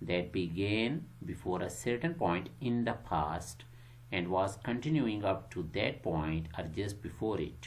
that began before a certain point in the past and was continuing up to that point or just before it.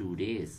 2 days،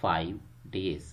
5 days،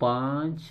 5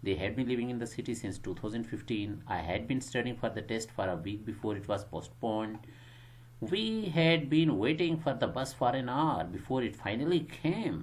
They had been living in the city since 2015. I had been studying for the test for a week before it was postponed. We had been waiting for the bus for an hour before it finally came.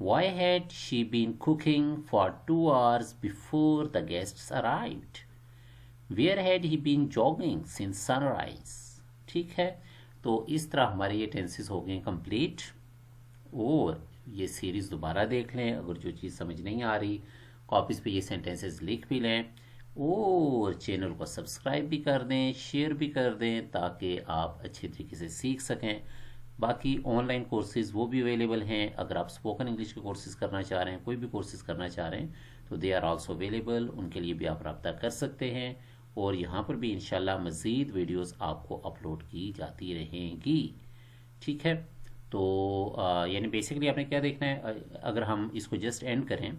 Why had she been cooking for 2 hours before the guests arrived? Where had he been jogging since sunrise? ठीक है, तो इस तरह हमारे ये tenses हो गए complete. और ये सीरीज़ दोबारा देख लें, अगर जो चीज़ समझ नहीं आ रही कॉपीज़ पे ये सेंटेंसेस लिख भी लें, और चैनल को सब्सक्राइब भी कर दें, शेयर भी कर दें, ताकि आप अच्छे तरीके से सीख सकें। बाकी ऑनलाइन कोर्सेज़ वो भी अवेलेबल हैं। अगर आप स्पोकन इंग्लिश के कोर्सेज़ करना चाह रहे हैं, कोई भी कोर्सेज़ करना चाह रहे हैं, तो दे आर आल्सो अवेलेबल, उनके लिए भी आप रब्ता कर सकते हैं। और यहाँ पर भी इंशाल्लाह मज़ीद वीडियोस आपको अपलोड की जाती रहेंगी। ठीक है, तो यानी बेसिकली आपने क्या देखना है, अगर हम इसको जस्ट एंड करें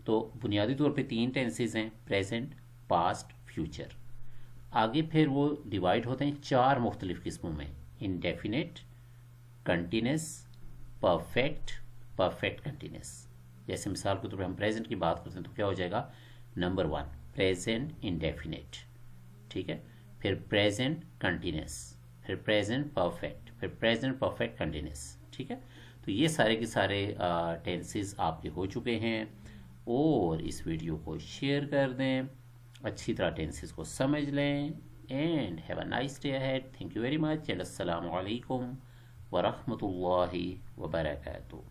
तो बुनियादी तौर पे 3 टेंसेज हैं, प्रेजेंट, पास्ट, फ्यूचर। आगे फिर वो डिवाइड होते हैं 4 मुख्तलिफ किस्मों में, indefinite, continuous, perfect, perfect continuous. जैसे मिसाल के तौर पर हम प्रेजेंट की बात करते हैं तो क्या हो जाएगा, नंबर 1 प्रेजेंट इंडेफिनेट, ठीक है, फिर प्रेजेंट कंटिन्यूस, फिर प्रेजेंट परफेक्ट, फिर प्रेजेंट परफेक्ट कंटिन्यूस। ठीक है, तो ये सारे के सारे टेंसेस आपके हो चुके हैं। और इस वीडियो को शेयर कर दें, अच्छी तरह टेंसेस को समझ लें। And have a nice day ahead. Thank you very much and अस्सलामु अलैकुम व रहमतुल्लाहि व बरकातहू।